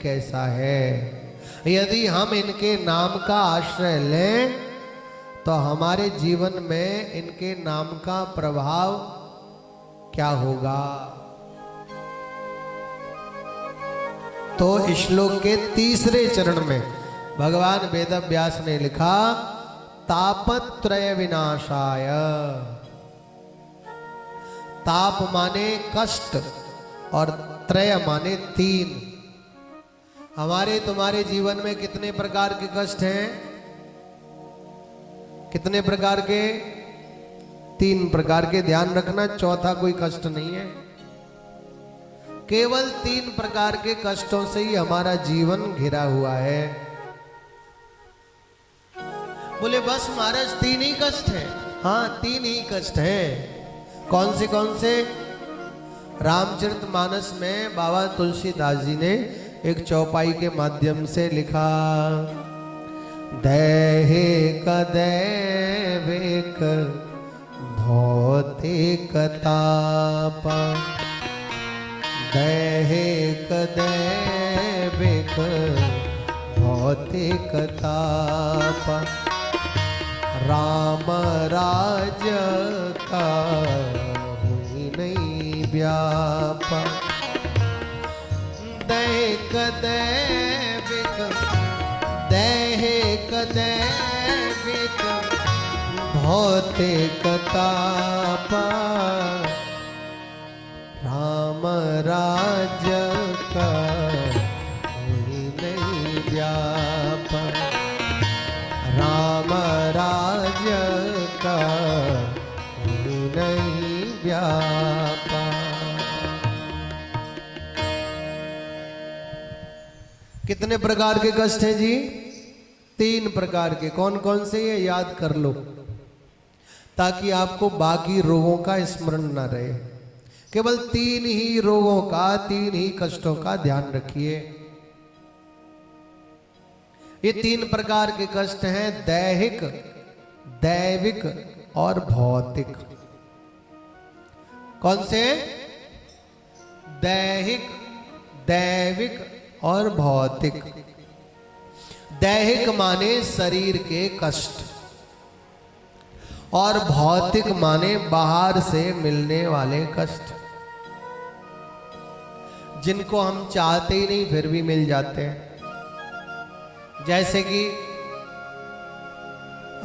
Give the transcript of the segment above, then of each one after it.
कैसा है। यदि हम इनके नाम का आश्रय लें तो हमारे जीवन में इनके नाम का प्रभाव क्या होगा। तो श्लोक के तीसरे चरण में भगवान वेदव्यास ने लिखा, तापत्रय विनाशाय। ताप माने कष्ट और त्रय माने तीन। हमारे तुम्हारे जीवन में कितने प्रकार के कष्ट हैं? कितने प्रकार के? 3 प्रकार के। ध्यान रखना, चौथा कोई कष्ट नहीं है। केवल 3 प्रकार के कष्टों से ही हमारा जीवन घिरा हुआ है। बोले बस महाराज 3 ही कष्ट है? हाँ 3 ही कष्ट हैं। कौन से कौन से? रामचरितमानस में बाबा तुलसीदास जी ने एक चौपाई के माध्यम से लिखा, दैहिक दैविक भौतिक ताप। दैहिक दैविक भौतिक ताप। राम राज्य का हुई नहीं व्याप। दैहिक दैविक दैहिक दैविक भौतिक ताप। राम राज्य का हुई नहीं व्याप। राम राज्य का हुई नहीं व्याप। कितने प्रकार के कष्ट हैं जी? 3 प्रकार के। कौन कौन से? ये याद कर लो ताकि आपको बाकी रोगों का स्मरण न रहे। केवल 3 ही रोगों का, 3 ही कष्टों का ध्यान रखिए। ये 3 प्रकार के कष्ट हैं, दैहिक दैविक और भौतिक। कौन से? दैहिक दैविक और भौतिक। दैहिक माने शरीर के कष्ट और भौतिक माने बाहर से मिलने वाले कष्ट, जिनको हम चाहते ही नहीं फिर भी मिल जाते हैं। जैसे कि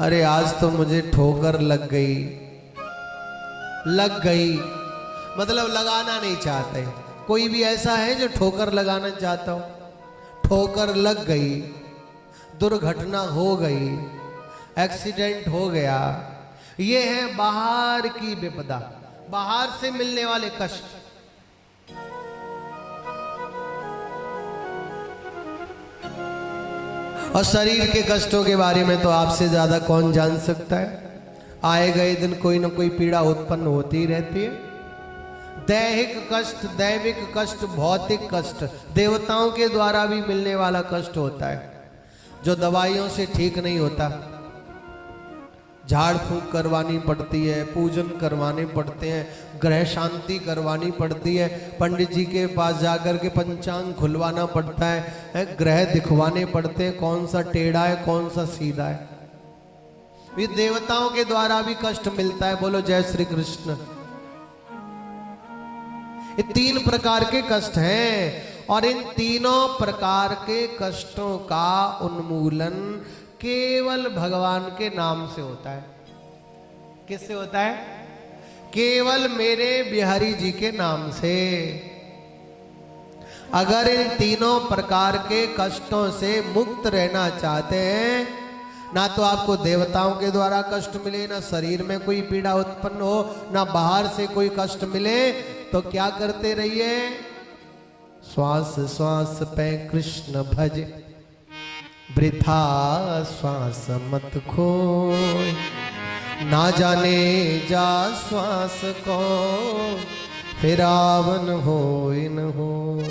अरे आज तो मुझे ठोकर लग गई। लग गई मतलब लगाना नहीं चाहते। कोई भी ऐसा है जो ठोकर लगाना चाहता हो? ठोकर लग गई, दुर्घटना हो गई, एक्सीडेंट हो गया। ये है बाहर की विपदा, बाहर से मिलने वाले कष्ट। और शरीर के कष्टों के बारे में तो आपसे ज्यादा कौन जान सकता है। आए गए दिन कोई ना कोई पीड़ा उत्पन्न होती ही रहती है। दैहिक कष्ट, दैविक कष्ट, भौतिक कष्ट देवताओं के द्वारा भी मिलने वाला कष्ट होता है, जो दवाइयों से ठीक नहीं होता। झाड़ फूंक करवानी पड़ती है, पूजन करवाने पड़ते हैं, ग्रह शांति करवानी पड़ती है, पंडित जी के पास जाकर के पंचांग खुलवाना पड़ता है, ग्रह दिखवाने पड़ते हैं, कौन सा टेढ़ा है कौन सा सीधा है। ये देवताओं के द्वारा भी कष्ट मिलता है। बोलो जय श्री कृष्ण। ये 3 प्रकार के कष्ट हैं और इन तीनों प्रकार के कष्टों का उन्मूलन केवल भगवान के नाम से होता है। किससे होता है? केवल मेरे बिहारी जी के नाम से। अगर इन तीनों प्रकार के कष्टों से मुक्त रहना चाहते हैं, ना तो आपको देवताओं के द्वारा कष्ट मिले, ना शरीर में कोई पीड़ा उत्पन्न हो, ना बाहर से कोई कष्ट मिले, तो क्या करते रहिए? श्वास श्वास पे कृष्ण भज, वृथा श्वास मत खोय। ना जाने जा श्वास को, फिर आवन होय न होय।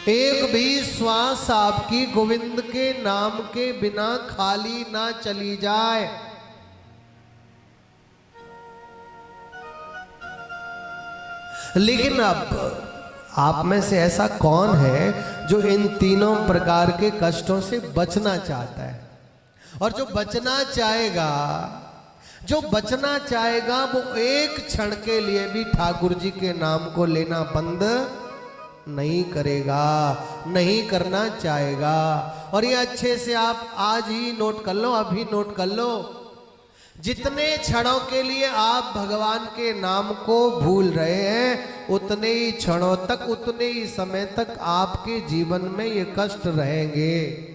एक भी श्वास आपकी गोविंद के नाम के बिना खाली ना चली जाए। लेकिन अब आप में से ऐसा कौन है जो इन तीनों प्रकार के कष्टों से बचना चाहता है? और जो बचना चाहेगा वो एक क्षण के लिए भी ठाकुर जी के नाम को लेना बंद नहीं करेगा, नहीं करना चाहेगा। और ये अच्छे से आप आज ही नोट कर लो, अभी नोट कर लो। जितने क्षणों के लिए आप भगवान के नाम को भूल रहे हैं, उतने ही क्षणों तक, उतने ही समय तक आपके जीवन में ये कष्ट रहेंगे।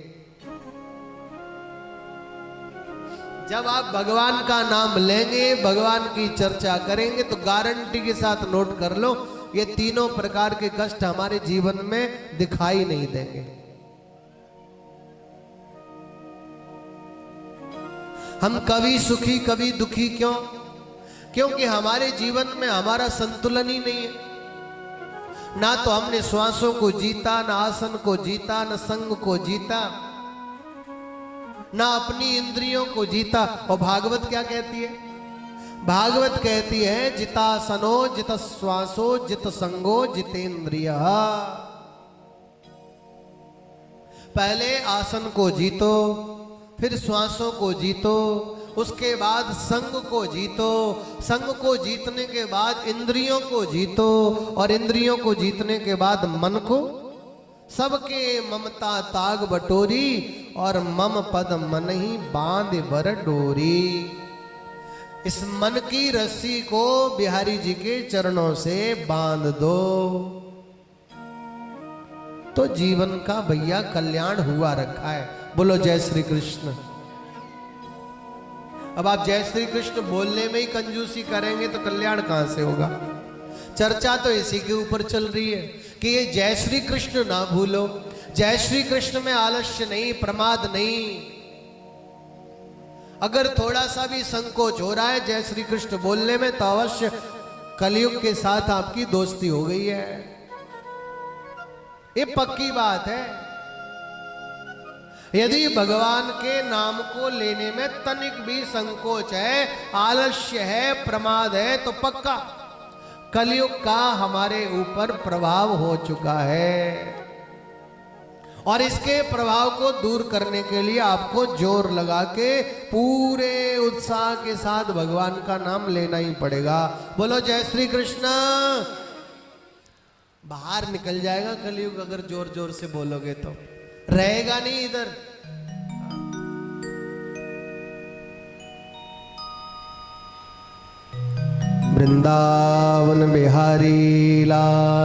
जब आप भगवान का नाम लेंगे, भगवान की चर्चा करेंगे, तो गारंटी के साथ नोट कर लो, ये तीनों प्रकार के कष्ट हमारे जीवन में दिखाई नहीं देंगे। हम कभी सुखी कभी दुखी क्यों? क्योंकि हमारे जीवन में हमारा संतुलन ही नहीं है। ना तो हमने श्वासों को जीता, ना आसन को जीता, ना संग को जीता, ना अपनी इंद्रियों को जीता। और भागवत क्या कहती है? भागवत कहती है जितासनो जित श्वासो जित संगो जितेंद्रिय। पहले आसन को जीतो, फिर श्वासों को जीतो, उसके बाद संग को जीतो, संग को जीतने के बाद इंद्रियों को जीतो, और इंद्रियों को जीतने के बाद मन को। सबके ममता ताग बटोरी, और मम पद मन ही बांध बर डोरी। इस मन की रस्सी को बिहारी जी के चरणों से बांध दो, तो जीवन का भैया कल्याण हुआ रखा है। बोलो जय श्री कृष्ण। अब आप जय श्री कृष्ण बोलने में ही कंजूसी करेंगे तो कल्याण कहां से होगा? चर्चा तो इसी के ऊपर चल रही है कि ये जय श्री कृष्ण ना भूलो। जय श्री कृष्ण में आलस्य नहीं, प्रमाद नहीं। अगर थोड़ा सा भी संकोच हो रहा है जय श्री कृष्ण बोलने में, तो अवश्य कलयुग के साथ आपकी दोस्ती हो गई है। ये पक्की बात है। यदि भगवान के नाम को लेने में तनिक भी संकोच है, आलस्य है, प्रमाद है, तो पक्का कलयुग का हमारे ऊपर प्रभाव हो चुका है। और इसके प्रभाव को दूर करने के लिए आपको जोर लगा के पूरे उत्साह के साथ भगवान का नाम लेना ही पड़ेगा। बोलो जय श्री कृष्ण। बाहर निकल जाएगा कलयुग अगर जोर जोर से बोलोगे तो, रहेगा नहीं इधर। वृंदावन बिहारी लाल।